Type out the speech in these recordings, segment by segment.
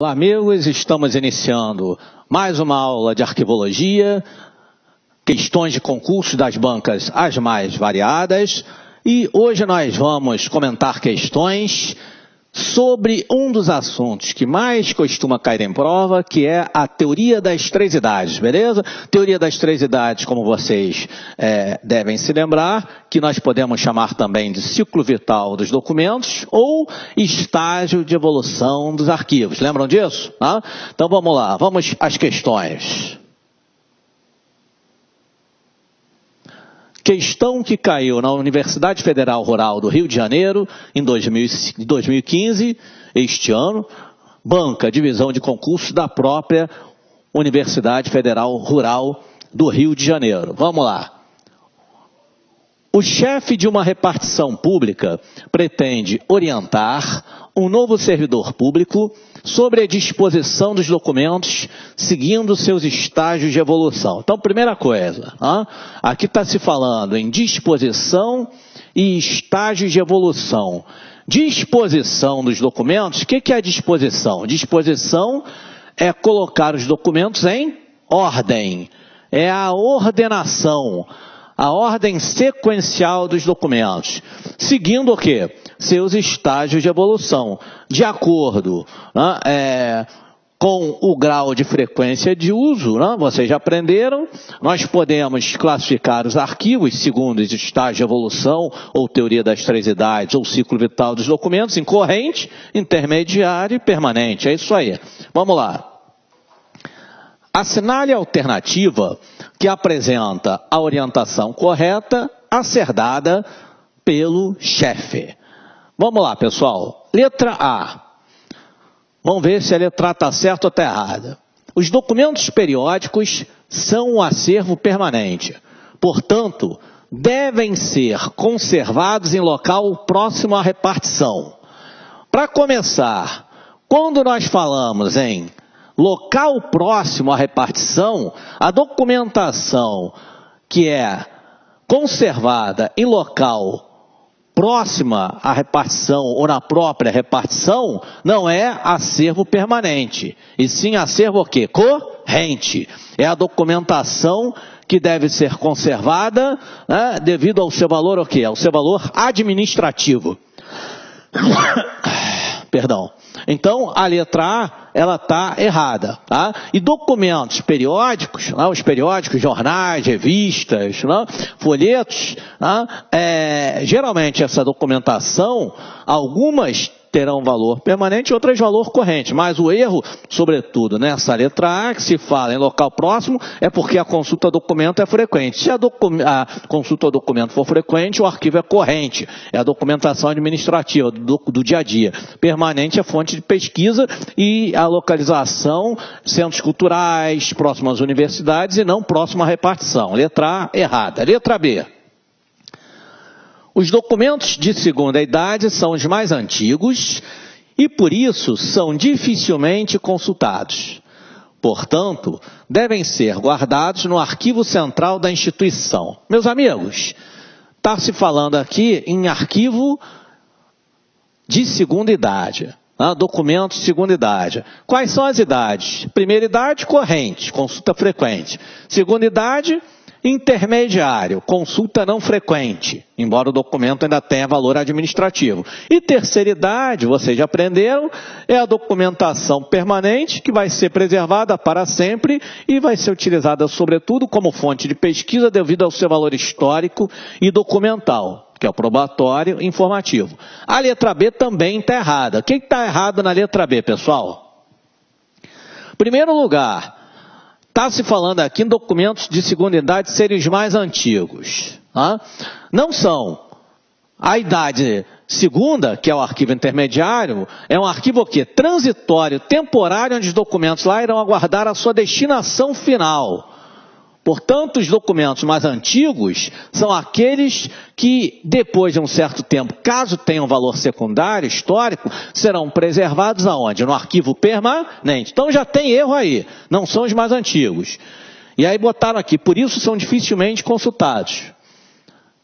Olá, amigos, estamos iniciando mais uma aula de arquivologia, questões de concurso das bancas as mais variadas, e hoje nós vamos comentar questões sobre um dos assuntos que mais costuma cair em prova, que é a teoria das três idades, beleza? Teoria das três idades, como vocês devem se lembrar, que nós podemos chamar também de ciclo vital dos documentos ou estágio de evolução dos arquivos. Lembram disso? Ah? Então vamos lá, vamos às questões. Questão que caiu na Universidade Federal Rural do Rio de Janeiro em 2015, este ano, banca, divisão de concurso da própria Universidade Federal Rural do Rio de Janeiro. Vamos lá. O chefe de uma repartição pública pretende orientar um novo servidor público sobre a disposição dos documentos seguindo seus estágios de evolução. Então, primeira coisa, aqui está se falando em disposição e estágios de evolução. Disposição dos documentos, o que é a disposição? Disposição é colocar os documentos em ordem, é a ordenação, a ordem sequencial dos documentos, seguindo o quê? Seus estágios de evolução, de acordo com o grau de frequência de uso, vocês já aprenderam, nós podemos classificar os arquivos segundo os estágios de evolução, ou teoria das três idades, ou ciclo vital dos documentos, em corrente, intermediário e permanente, é isso aí. Vamos lá. Assinale a alternativa que apresenta a orientação correta a ser dada pelo chefe. Vamos lá, pessoal. Letra A. Vamos ver se a letra A está certa ou está errada. Os documentos periódicos são um acervo permanente. Portanto, devem ser conservados em local próximo à repartição. Para começar, quando nós falamos em local próximo à repartição, a documentação que é conservada em local próxima à repartição ou na própria repartição não é acervo permanente, e sim acervo o quê? Corrente. É a documentação que deve ser conservada devido ao seu valor o quê? Ao seu valor administrativo. Perdão. Então, a letra A, ela está errada, tá? E documentos periódicos, os periódicos, jornais, revistas, folhetos, geralmente essa documentação, algumas terão valor permanente, outras valor corrente. Mas o erro, sobretudo nessa letra A, que se fala em local próximo, é porque a consulta ao documento é frequente. Se a consulta ao documento for frequente, o arquivo é corrente. É a documentação administrativa do dia a dia. Permanente é fonte de pesquisa e a localização, centros culturais, próximo às universidades e não próximo à repartição. Letra A, errada. Letra B. Os documentos de segunda idade são os mais antigos e, por isso, são dificilmente consultados. Portanto, devem ser guardados no arquivo central da instituição. Meus amigos, está se falando aqui em arquivo de segunda idade. Documentos de segunda idade. Quais são as idades? Primeira idade, corrente, consulta frequente. Segunda idade, intermediário, consulta não frequente, embora o documento ainda tenha valor administrativo. E terceira idade, vocês já aprenderam, é a documentação permanente que vai ser preservada para sempre e vai ser utilizada sobretudo como fonte de pesquisa devido ao seu valor histórico e documental, que é o probatório informativo. A letra B também está errada. O que está errado na letra B, pessoal? Em primeiro lugar, está se falando aqui em documentos de segunda idade serem os mais antigos. Não são. A idade segunda, que é o arquivo intermediário, é um arquivo o quê? Transitório, temporário, onde os documentos lá irão aguardar a sua destinação final. Portanto, os documentos mais antigos são aqueles que, depois de um certo tempo, caso tenham valor secundário, histórico, serão preservados aonde? No arquivo permanente. Então já tem erro aí, não são os mais antigos. E aí botaram aqui, por isso são dificilmente consultados.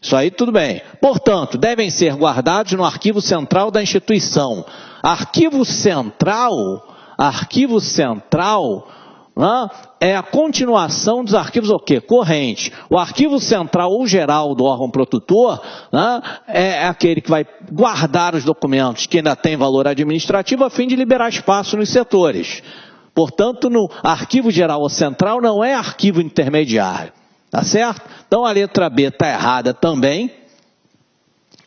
Isso aí tudo bem. Portanto, devem ser guardados no arquivo central da instituição. Arquivo central arquivo central, né, é a continuação dos arquivos o quê? Correntes. O arquivo central ou geral do órgão produtor, né, é aquele que vai guardar os documentos que ainda têm valor administrativo a fim de liberar espaço nos setores. Portanto, no arquivo geral ou central não é arquivo intermediário. Tá certo? Então a letra B está errada também.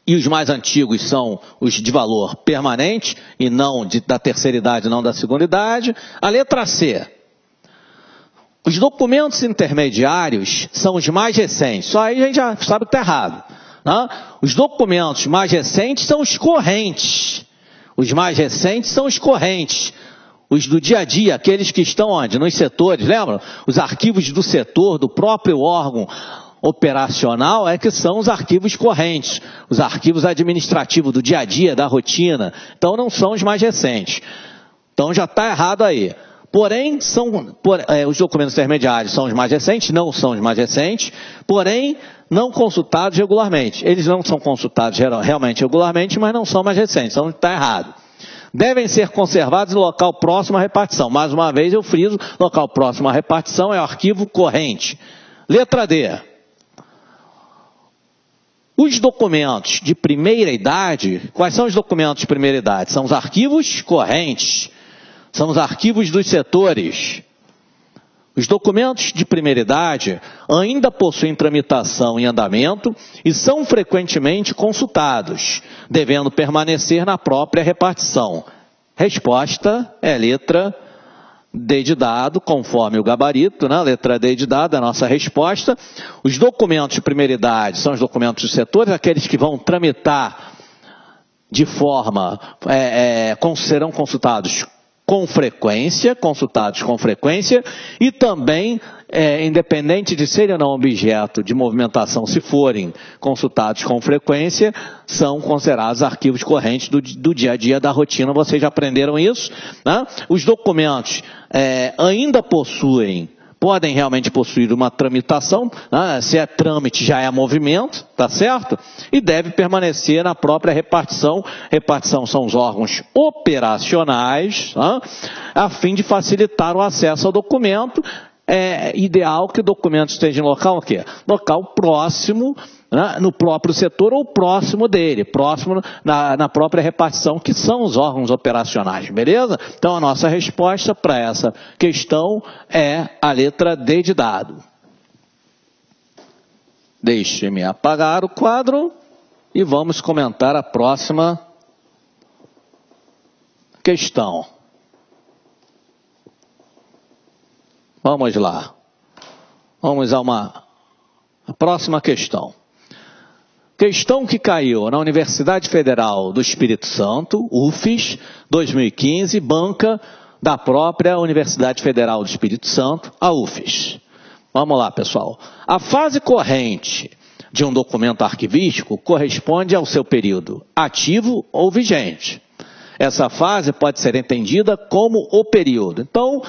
E os mais antigos são os de valor permanente e não da terceira idade, não da segunda idade. A letra C. Os documentos intermediários são os mais recentes. Só aí a gente já sabe que está errado. Né? Os documentos mais recentes são os correntes. Os mais recentes são os correntes. Os do dia a dia, aqueles que estão onde? Nos setores, lembram? Os arquivos do setor, do próprio órgão operacional, é que são os arquivos correntes. Os arquivos administrativos do dia a dia, da rotina. Então não são os mais recentes. Então já está errado aí. Porém, os documentos intermediários são os mais recentes, não são os mais recentes, porém, não consultados regularmente. Eles não são consultados realmente regularmente, mas não são mais recentes, então está errado. Devem ser conservados no local próximo à repartição. Mais uma vez eu friso, local próximo à repartição é o arquivo corrente. Letra D. Os documentos de primeira idade, quais são os documentos de primeira idade? São os arquivos correntes. São os arquivos dos setores. Os documentos de primeira idade ainda possuem tramitação em andamento e são frequentemente consultados, devendo permanecer na própria repartição. Resposta é letra D de dado, conforme o gabarito, né? Letra D de dado, a nossa resposta. Os documentos de primeira idade são os documentos dos setores, aqueles que vão tramitar de forma, serão consultados com frequência, e também, independente de serem ou não objeto de movimentação, se forem consultados com frequência, são considerados arquivos correntes do dia a dia, da rotina, vocês já aprenderam isso, né? Os documentos ainda podem realmente possuir uma tramitação, né? Se é trâmite já é movimento, tá certo? E deve permanecer na própria repartição. Repartição são os órgãos operacionais, né? A fim de facilitar o acesso ao documento. É ideal que o documento esteja em local o quê? Local próximo, né? No próprio setor ou próximo dele, próximo na própria repartição, que são os órgãos operacionais, beleza? Então a nossa resposta para essa questão é a letra D de dado. Deixe-me apagar o quadro e vamos comentar a próxima questão. Vamos lá. Vamos a próxima questão. Questão que caiu na Universidade Federal do Espírito Santo, UFES, 2015, banca da própria Universidade Federal do Espírito Santo, a UFES. Vamos lá, pessoal. A fase corrente de um documento arquivístico corresponde ao seu período ativo ou vigente. Essa fase pode ser entendida como o período. Então,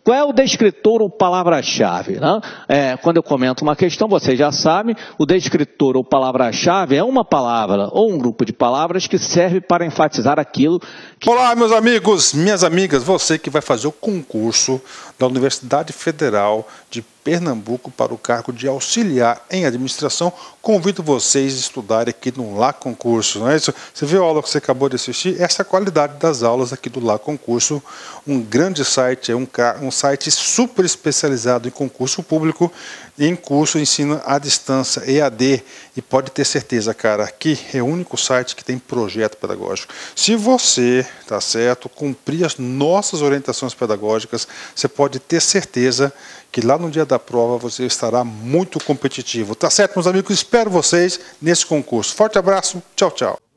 qual é o descritor ou palavra-chave? Né? Quando eu comento uma questão, vocês já sabem, o descritor ou palavra-chave é uma palavra ou um grupo de palavras que serve para enfatizar aquilo que... Olá, meus amigos, minhas amigas, você que vai fazer o concurso da Universidade Federal de Pernambuco para o cargo de auxiliar em administração, convido vocês a estudarem aqui no Lá Concurso, não é isso? Você viu a aula que você acabou de assistir? Essa é a qualidade das aulas aqui do Lá Concurso, um grande site, um site super especializado em concurso público e em curso ensino à distância, EAD, e pode ter certeza, cara, aqui é o único site que tem projeto pedagógico. Se você, tá certo, cumprir as nossas orientações pedagógicas, você pode ter certeza que lá no dia da prova você estará muito competitivo. Tá certo, meus amigos? Espero vocês nesse concurso. Forte abraço, tchau, tchau.